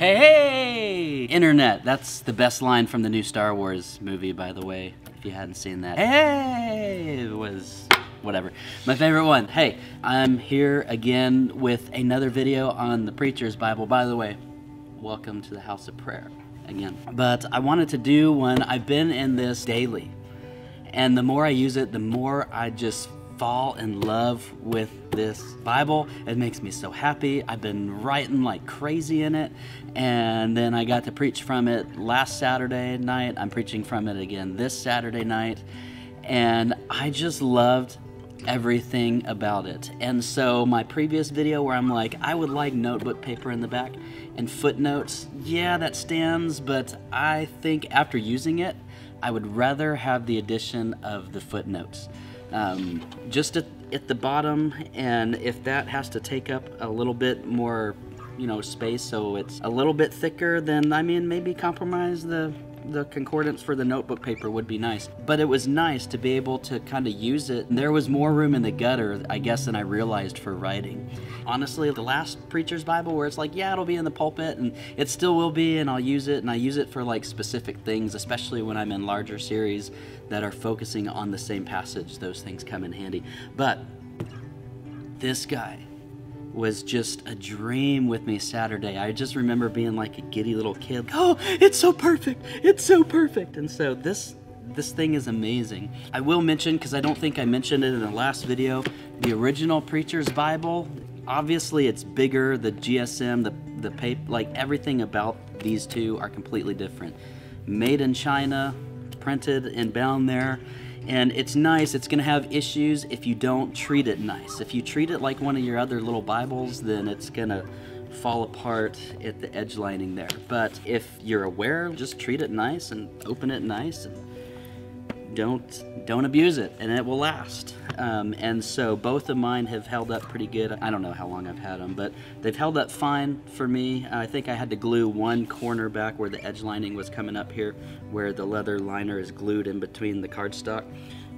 Hey, hey! Internet, that's the best line from the new Star Wars movie, by the way, if you hadn't seen that. Hey! It was whatever. My favorite one. Hey, I'm here again with another video on the Preacher's Bible. By the way, welcome to the House of Prayer again. But I wanted to do one. I've been in this daily, and the more I use it, the more I just fall in love with this Bible. It makes me so happy. I've been writing like crazy in it, and then I got to preach from it last Saturday night. I'm preaching from it again this Saturday night, and I just loved everything about it. And so my previous video where I'm like, I would like notebook paper in the back and footnotes, yeah, that stands, but I think after using it, I would rather have the addition of the footnotes. Just at the bottom, and if that has to take up a little bit more, space, so it's a little bit thicker, then I mean, maybe compromise the concordance for the notebook paper would be nice. But it was nice to be able to kind of use it. There was more room in the gutter, I guess, than I realized for writing. Honestly, the last Preacher's Bible where it's like, yeah, it'll be in the pulpit, and it still will be, and I'll use it, and I use it for like specific things, especially when I'm in larger series that are focusing on the same passage. Those things come in handy. But this guy was just a dream with me Saturday. I just remember being like a giddy little kid. Oh, it's so perfect. It's so perfect. And so this thing is amazing. I will mention, because I don't think I mentioned it in the last video, the original Preacher's Bible, obviously it's bigger, the GSM, the paper, like everything about these two are completely different. Made in China, printed and bound there. And it's nice. It's going to have issues if you don't treat it nice. If you treat it like one of your other little Bibles, then it's going to fall apart at the edge lining there. But if you're aware, just treat it nice and open it nice, and don't abuse it, and it will last. And so both of mine have held up pretty good. I don't know how long I've had them, but they've held up fine for me. I think I had to glue one corner back where the edge lining was coming up here, where the leather liner is glued in between the cardstock.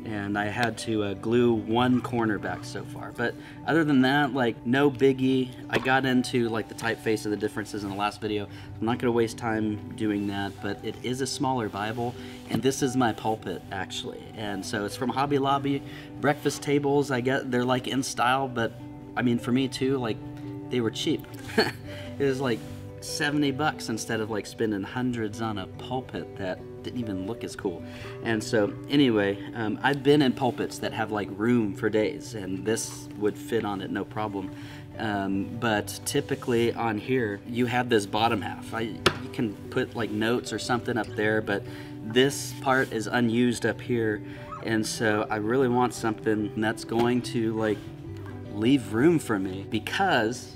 And I had to glue one corner back so far. But other than that, like, no biggie. I got into like the typeface and the differences in the last video. I'm not gonna waste time doing that, but it is a smaller Bible, and this is my pulpit actually. And so it's from Hobby Lobby. Breakfast tables, I get, they're like in style, but I mean, for me too, like, they were cheap. It was like 70 bucks instead of like spending hundreds on a pulpit that didn't even look as cool. And so anyway, I've been in pulpits that have like room for days, and this would fit on it no problem. But typically on here, you have this bottom half. You can put like notes or something up there, but this part is unused up here. And so I really want something that's going to like leave room for me, because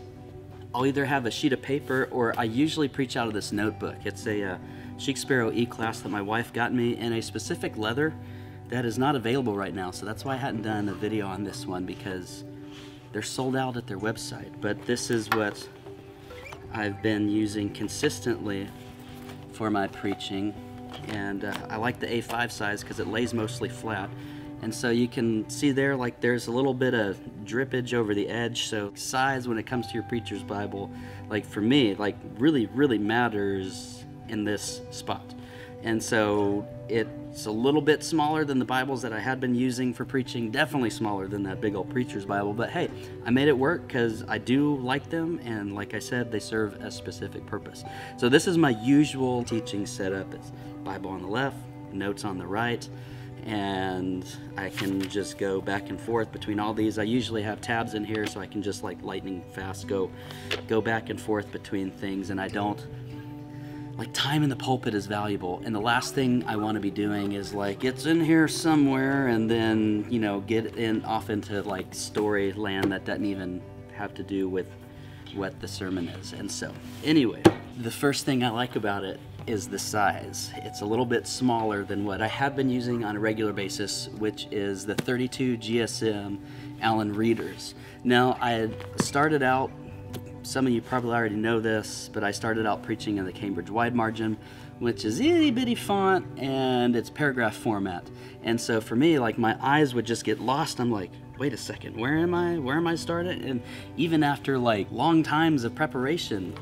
I'll either have a sheet of paper, or I usually preach out of this notebook. It's a Chic Sparrow E-Class that my wife got me in a specific leather that is not available right now. So that's why I hadn't done a video on this one, because they're sold out at their website. But this is what I've been using consistently for my preaching. And I like the A5 size because it lays mostly flat. And so you can see there, like, there's a little bit of drippage over the edge. So size, when it comes to your Preacher's Bible, like for me, like really, really matters in this spot. And so it's a little bit smaller than the Bibles that I had been using for preaching, definitely smaller than that big old Preacher's Bible. But hey, I made it work because I do like them, and like I said, they serve a specific purpose. So this is my usual teaching setup. It's Bible on the left, notes on the right, and I can just go back and forth between all these. I usually have tabs in here so I can just like lightning fast go back and forth between things, and I don't, like, time in the pulpit is valuable, and the last thing I want to be doing is like, it's in here somewhere, and then, get off into like story land that doesn't even have to do with what the sermon is. And so anyway, the first thing I like about it is the size. It's a little bit smaller than what I have been using on a regular basis, which is the 32 GSM Allen readers. Now, I had started out, some of you probably already know this, but I started out preaching in the Cambridge Wide Margin, which is itty bitty font, and it's paragraph format. And so for me, like, my eyes would just get lost. I'm like, wait a second, where am I started? And even after like long times of preparation,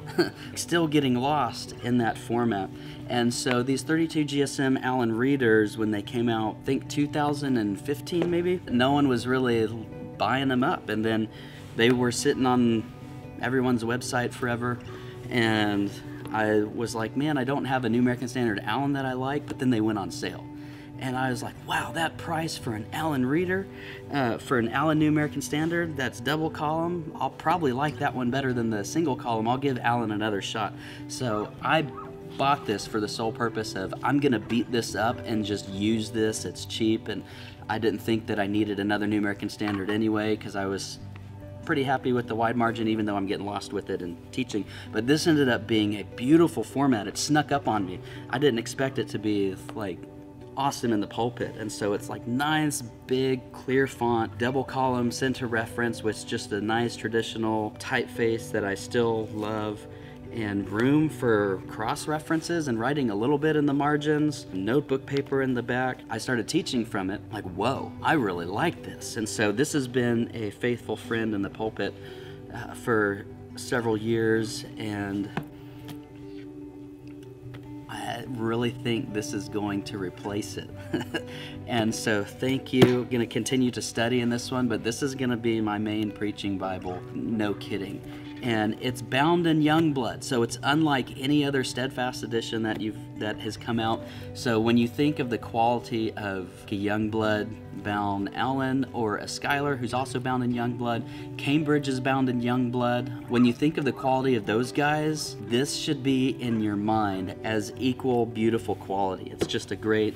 still getting lost in that format. And so these 32 GSM Allen readers, when they came out, I think 2015 maybe, no one was really buying them up. And then they were sitting on everyone's website forever. And I was like, man, I don't have a New American Standard Allen that I like, but then they went on sale. And I was like, wow, that price for an Allen reader, for an Allen New American Standard that's double column, I'll probably like that one better than the single column. I'll give Allen another shot. So I bought this for the sole purpose of, I'm gonna beat this up and just use this. It's cheap, and I didn't think that I needed another New American Standard anyway, because I was pretty happy with the wide margin, even though I'm getting lost with it in teaching. But this ended up being a beautiful format. It snuck up on me. I didn't expect it to be like awesome in the pulpit. And so it's like nice, big, clear font, double column, center reference, with just a nice traditional typeface that I still love, and room for cross references and writing a little bit in the margins, notebook paper in the back. I started teaching from it, like, whoa, I really like this. And so this has been a faithful friend in the pulpit for several years, and I really think this is going to replace it. And so thank you. I'm going to continue to study in this one, but this is going to be my main preaching Bible, no kidding. And it's bound in Youngblood, so it's unlike any other Steadfast edition that has come out. So when you think of the quality of a Youngblood bound Allen, or a Schuyler who's also bound in Youngblood, Cambridge is bound in Youngblood. When you think of the quality of those guys, this should be in your mind as equal beautiful quality. It's just a great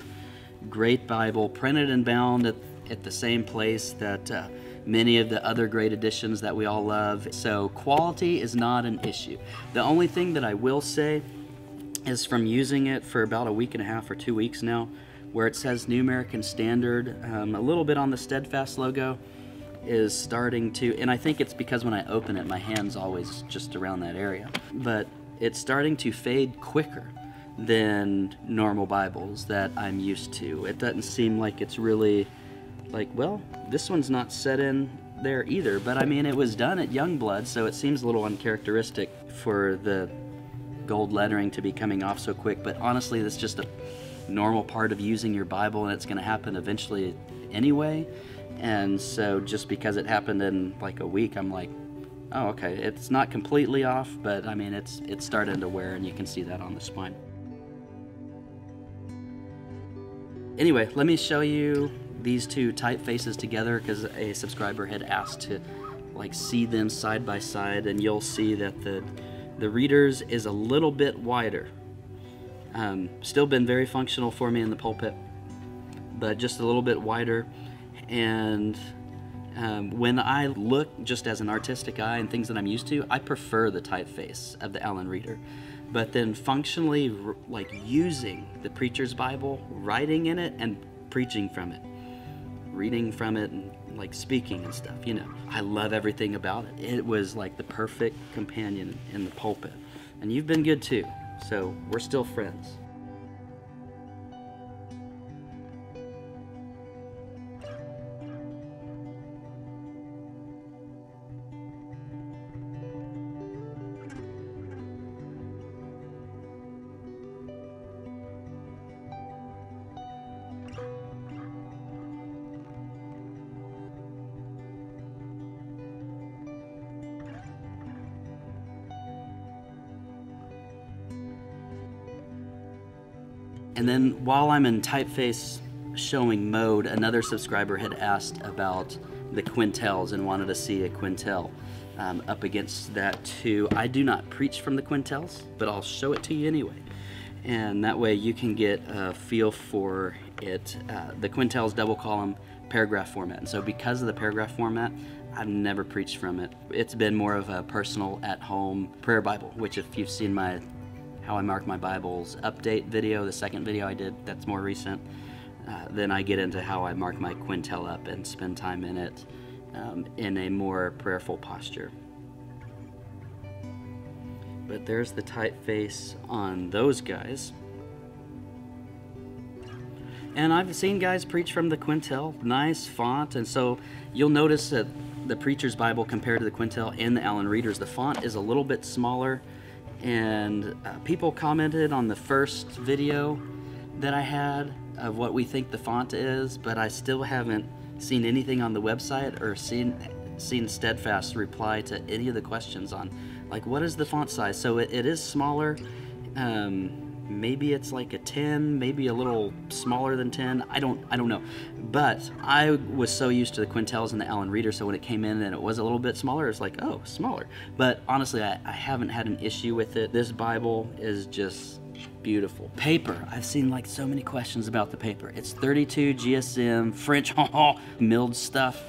Bible, printed and bound at the same place that many of the other great editions that we all love. So quality is not an issue. The only thing that I will say is, from using it for about a week and a half or 2 weeks now, where it says New American Standard, a little bit on the Steadfast logo is starting to, and I think it's because when I open it, my hand's always just around that area, but it's starting to fade quicker than normal Bibles that I'm used to. It doesn't seem like it's really like, well, this one's not set in there either, but I mean, it was done at Youngblood, so it seems a little uncharacteristic for the gold lettering to be coming off so quick. But honestly, that's just a normal part of using your Bible, and it's going to happen eventually anyway. And so just because it happened in like a week, I'm like, oh, okay, it's not completely off, but I mean, it's starting to wear, and you can see that on the spine. Anyway, let me show you these two typefaces together, because a subscriber had asked to like see them side by side, and you'll see that the readers is a little bit wider. Still been very functional for me in the pulpit, but just a little bit wider. And when I look just as an artistic eye and things that I'm used to, I prefer the typeface of the Allen reader. But then functionally, like using the Preacher's Bible, writing in it and preaching from it, reading from it, and like speaking and stuff, you know, I love everything about it. It was like the perfect companion in the pulpit. And you've been good too, so we're still friends. And then while I'm in typeface showing mode, another subscriber had asked about the Quintels and wanted to see a Quintel up against that too. I do not preach from the Quintels, but I'll show it to you anyway. And that way you can get a feel for it. The Quintel's double column paragraph format. And so because of the paragraph format, I've never preached from it. It's been more of a personal at-home prayer Bible, which if you've seen my How I Mark My Bibles update video, the second video I did, that's more recent, then I get into how I mark my Quintel up and spend time in it in a more prayerful posture. But there's the typeface on those guys. And I've seen guys preach from the Quintel, nice font, and so you'll notice that the Preacher's Bible compared to the Quintel and the Allen Readers, the font is a little bit smaller, and people commented on the first video that I had of what we think the font is, but I still haven't seen anything on the website or seen Steadfast reply to any of the questions on, like, what is the font size? So it is smaller. Maybe it's like a 10, maybe a little smaller than 10. I don't know. But I was so used to the Quintels and the Allen Reader, so when it came in and it was a little bit smaller, it's like, oh, smaller. But honestly, I haven't had an issue with it. This Bible is just beautiful. Paper. I've seen like so many questions about the paper. It's 32 GSM French milled stuff,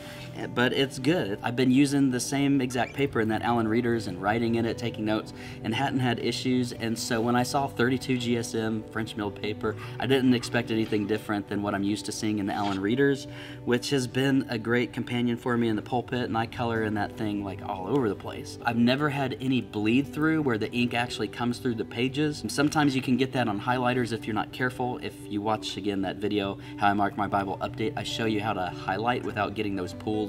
but it's good. I've been using the same exact paper in that Allen Readers and writing in it, taking notes, and hadn't had issues. And so when I saw 32 GSM French milled paper, I didn't expect anything different than what I'm used to seeing in the Allen Readers, which has been a great companion for me in the pulpit, and I color in that thing like all over the place. I've never had any bleed through where the ink actually comes through the pages. And sometimes you can get that on highlighters if you're not careful. If you watch again that video, How I Mark My Bible Update, I show you how to highlight without getting those pools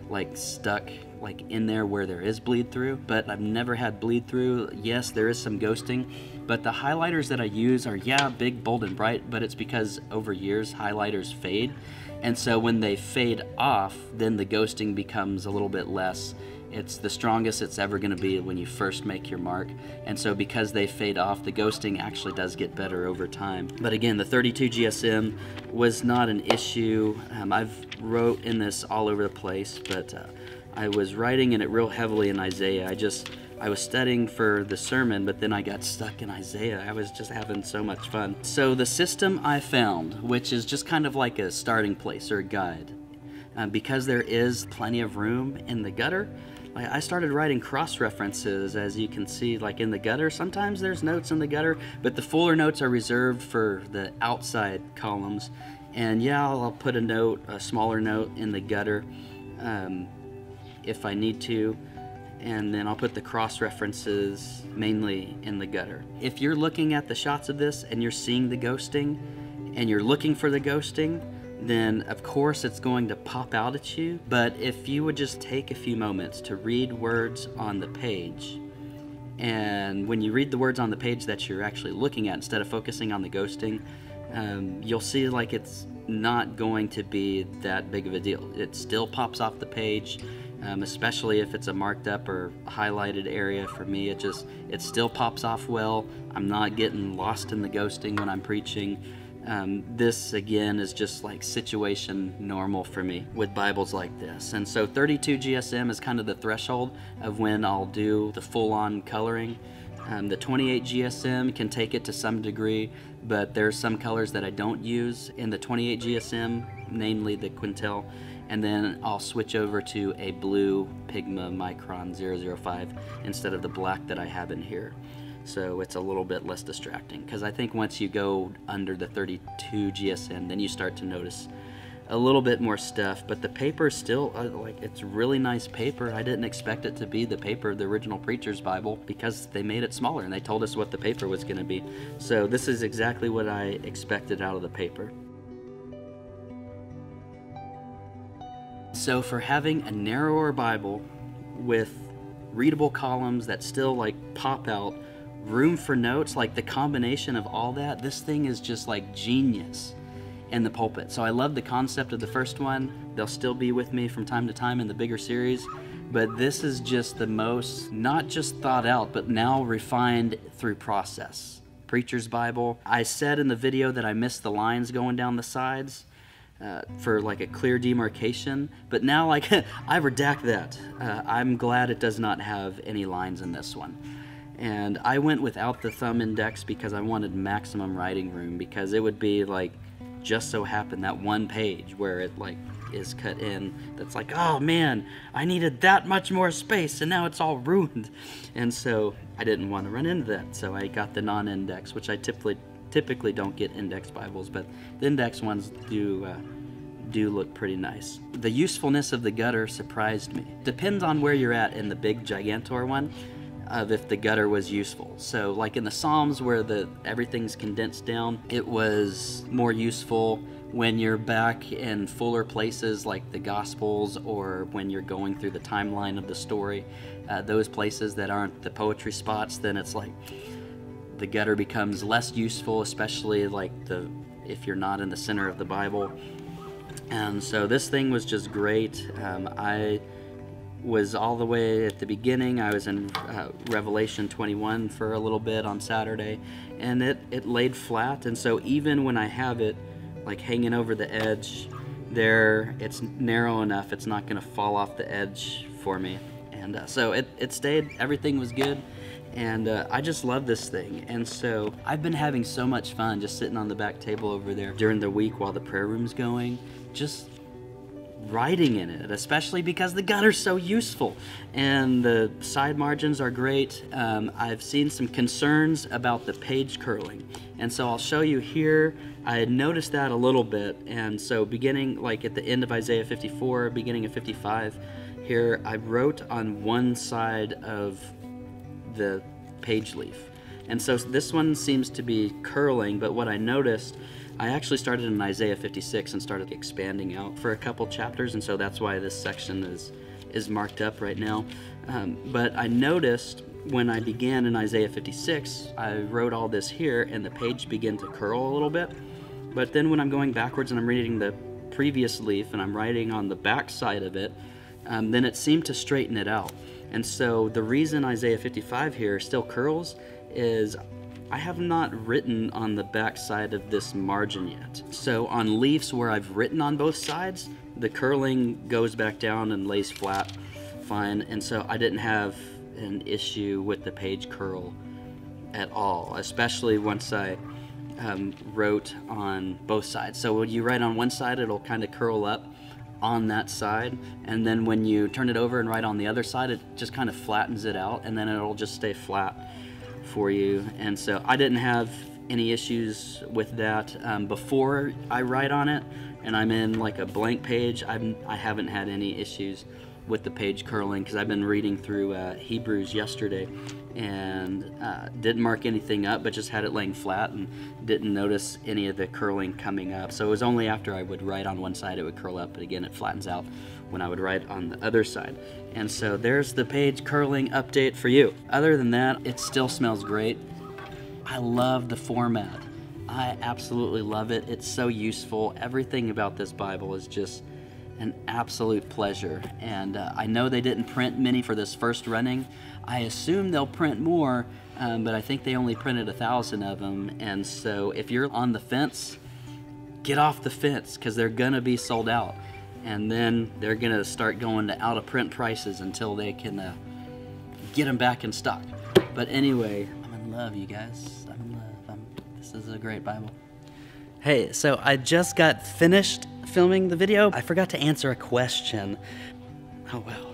like stuck like in there where there is bleed through. But I've never had bleed through. Yes, there is some ghosting, but the highlighters that I use are, yeah, big, bold, and bright, but it's because over years highlighters fade, and so when they fade off, then the ghosting becomes a little bit less. It's the strongest it's ever going to be when you first make your mark, and so because they fade off, the ghosting actually does get better over time. But again, the 32 GSM was not an issue. I've wrote in this all over the place, but I was writing in it real heavily in Isaiah. I was studying for the sermon, but then I got stuck in Isaiah. I was just having so much fun. So the system I found, which is just kind of like a starting place or a guide, because there is plenty of room in the gutter, I started writing cross-references, as you can see, like in the gutter. Sometimes there's notes in the gutter, but the fuller notes are reserved for the outside columns. And yeah, I'll put a note, a smaller note in the gutter if I need to, and then I'll put the cross-references mainly in the gutter. If you're looking at the shots of this and you're seeing the ghosting and you're looking for the ghosting, then of course it's going to pop out at you. But if you would just take a few moments to read words on the page, and when you read the words on the page that you're actually looking at instead of focusing on the ghosting, you'll see like it's not going to be that big of a deal. It still pops off the page, especially if it's a marked up or highlighted area. For me, it still pops off well. I'm not getting lost in the ghosting when I'm preaching. This again is just like situation normal for me with Bibles like this. And so 32 GSM is kind of the threshold of when I'll do the full-on coloring. The 28 GSM can take it to some degree, but there's some colors that I don't use in the 28 GSM, namely the Quintel, and then I'll switch over to a blue Pigma Micron 005 instead of the black that I have in here. So it's a little bit less distracting, because I think once you go under the 32 GSM, then you start to notice a little bit more stuff. But the paper is still like, it's really nice paper. I didn't expect it to be the paper of the original Preacher's Bible, because they made it smaller and they told us what the paper was going to be. So this is exactly what I expected out of the paper. So for having a narrower Bible with readable columns that still like pop out, room for notes, like the combination of all that, this thing is just like genius in the pulpit. So I love the concept of the first one. They'll still be with me from time to time in the bigger series, but this is just the most, not just thought out, but now refined through process. Preacher's Bible. I said in the video that I missed the lines going down the sides for like a clear demarcation, but now like I redact that. I'm glad it does not have any lines in this one. And I went without the thumb index because I wanted maximum writing room, because it would be like just so happened that one page where it like is cut in that's like, oh man, I needed that much more space and now it's all ruined. And so I didn't want to run into that, so I got the non-index, which I typically don't get index Bibles, but the index ones do look pretty nice. The usefulness of the gutter surprised me. Depends on where you're at in the big Gigantor one, of if the gutter was useful. So like in the Psalms where everything's condensed down, it was more useful when you're back in fuller places like the Gospels, or when you're going through the timeline of the story, those places that aren't the poetry spots, then it's like the gutter becomes less useful, especially like if you're not in the center of the Bible. And so this thing was just great. I was all the way at the beginning. I was in Revelation 21 for a little bit on Saturday, and it laid flat. And so even when I have it like hanging over the edge there, it's narrow enough, it's not going to fall off the edge for me. And so it stayed, everything was good, and I just love this thing. And so I've been having so much fun just sitting on the back table over there during the week while the prayer room's going, just writing in it, especially because the gutter's so useful and the side margins are great. I've seen some concerns about the page curling, and so I'll show you here. I had noticed that a little bit, and so beginning like at the end of Isaiah 54, beginning of 55, here I wrote on one side of the page leaf, and so this one seems to be curling, but what I noticed, I actually started in Isaiah 56 and started expanding out for a couple chapters, and so that's why this section is marked up right now. But I noticed when I began in Isaiah 56, I wrote all this here, and the page began to curl a little bit. But then when I'm going backwards and I'm reading the previous leaf and I'm writing on the back side of it, then it seemed to straighten it out. And so the reason Isaiah 55 here still curls is I have not written on the back side of this margin yet. So on leaves where I've written on both sides, the curling goes back down and lays flat fine, and so I didn't have an issue with the page curl at all, especially once I wrote on both sides. So when you write on one side, it'll kind of curl up on that side, and then when you turn it over and write on the other side, it just kind of flattens it out, and then it'll just stay flat for you. And so I didn't have any issues with that before I write on it, and I'm in like a blank page. I haven't had any issues with the page curling, because I've been reading through Hebrews yesterday and didn't mark anything up, but just had it laying flat and didn't notice any of the curling coming up. So it was only after I would write on one side it would curl up, but again it flattens out when I would write on the other side. And so there's the page curling update for you. Other than that, it still smells great. I love the format. I absolutely love it. It's so useful. Everything about this Bible is just an absolute pleasure. And I know they didn't print many for this first running. I assume they'll print more, but I think they only printed 1,000 of them. And so if you're on the fence, get off the fence, because they're gonna be sold out. And then they're gonna start going to out of print prices until they can get them back in stock. But anyway, I'm in love, you guys. I'm in love. This is a great Bible. Hey, so I just got finished filming the video. I forgot to answer a question. Oh, wow.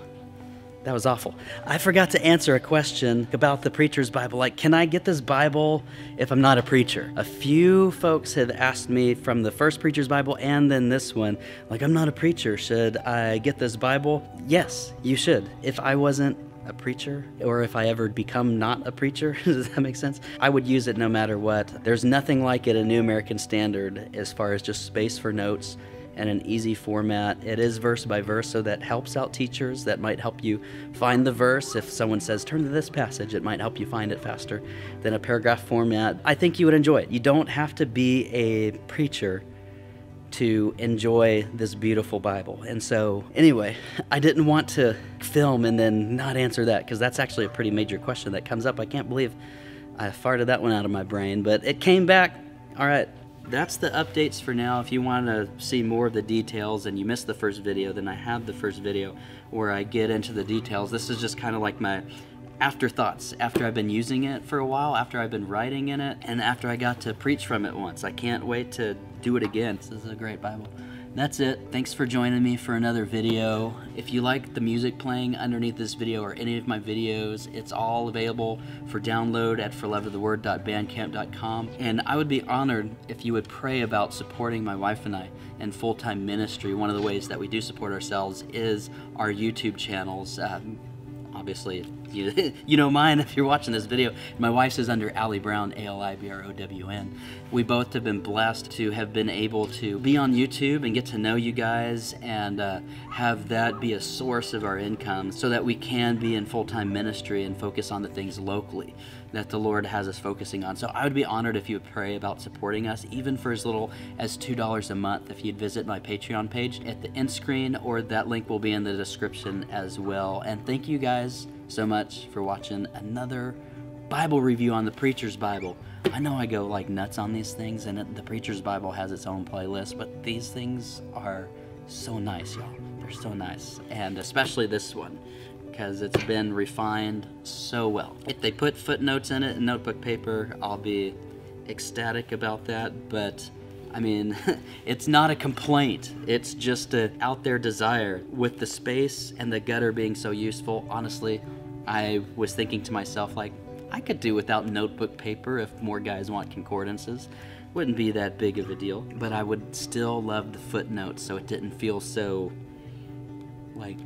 That was awful. I forgot to answer a question about the Preacher's Bible. Like, can I get this Bible if I'm not a preacher? A few folks have asked me from the first Preacher's Bible and then this one, like, I'm not a preacher. Should I get this Bible? Yes, you should. If I wasn't a preacher, or if I ever become not a preacher, does that make sense? I would use it no matter what. There's nothing like it, a New American Standard, as far as just space for notes and an easy format. It is verse by verse, so that helps out teachers. That might help you find the verse. If someone says, turn to this passage, it might help you find it faster than a paragraph format. I think you would enjoy it. You don't have to be a preacher to enjoy this beautiful Bible. And so anyway, I didn't want to film and then not answer that, because that's actually a pretty major question that comes up. I can't believe I farted that one out of my brain, but it came back. All right, that's the updates for now. If you want to see more of the details and you missed the first video, then I have the first video where I get into the details. This is just kind of like my afterthoughts after I've been using it for a while, after I've been writing in it, and after I got to preach from it once. I can't wait to do it again. This is a great Bible. That's it. Thanks for joining me for another video. If you like the music playing underneath this video or any of my videos, it's all available for download at forloveoftheword.bandcamp.com. And I would be honored if you would pray about supporting my wife and I in full-time ministry. One of the ways that we do support ourselves is our YouTube channels. Obviously, you know mine if you're watching this video. My wife's is under Allie Brown, ALIBROWN. We both have been blessed to have been able to be on YouTube and get to know you guys and have that be a source of our income so that we can be in full-time ministry and focus on the things locally that the Lord has us focusing on. So I would be honored if you would pray about supporting us, even for as little as $2 a month. If you'd visit my Patreon page at the end screen, or that link will be in the description as well. And thank you guys so much for watching another Bible review on the Preacher's Bible. I know I go like nuts on these things, and the Preacher's Bible has its own playlist, but these things are so nice, y'all. They're so nice, and especially this one, because it's been refined so well. If they put footnotes in it and notebook paper, I'll be ecstatic about that, but I mean, it's not a complaint. It's just a out there desire. With the space and the gutter being so useful, honestly, I was thinking to myself, like, I could do without notebook paper if more guys want concordances. Wouldn't be that big of a deal, but I would still love the footnotes so it didn't feel so, like,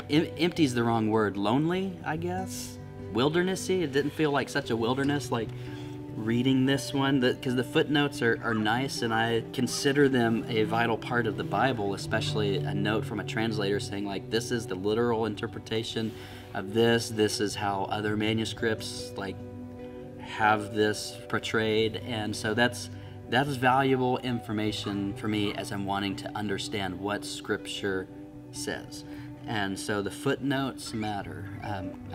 empty's the wrong word, lonely, I guess? Wildernessy? It didn't feel like such a wilderness, like, reading this one, because the footnotes are nice, and I consider them a vital part of the Bible, especially a note from a translator saying, like, this is the literal interpretation of this is how other manuscripts like have this portrayed. And so that's valuable information for me as I'm wanting to understand what Scripture says. And so the footnotes matter.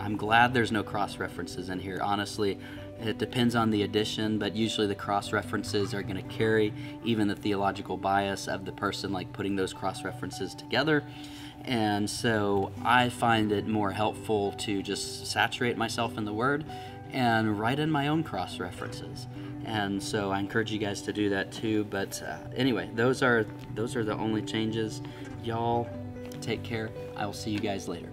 I'm glad there's no cross-references in here. Honestly, it depends on the edition, but usually the cross-references are going to carry even the theological bias of the person like putting those cross-references together. And so I find it more helpful to just saturate myself in the Word and write in my own cross-references. And so I encourage you guys to do that too. But anyway, those are the only changes. Y'all take care. I will see you guys later.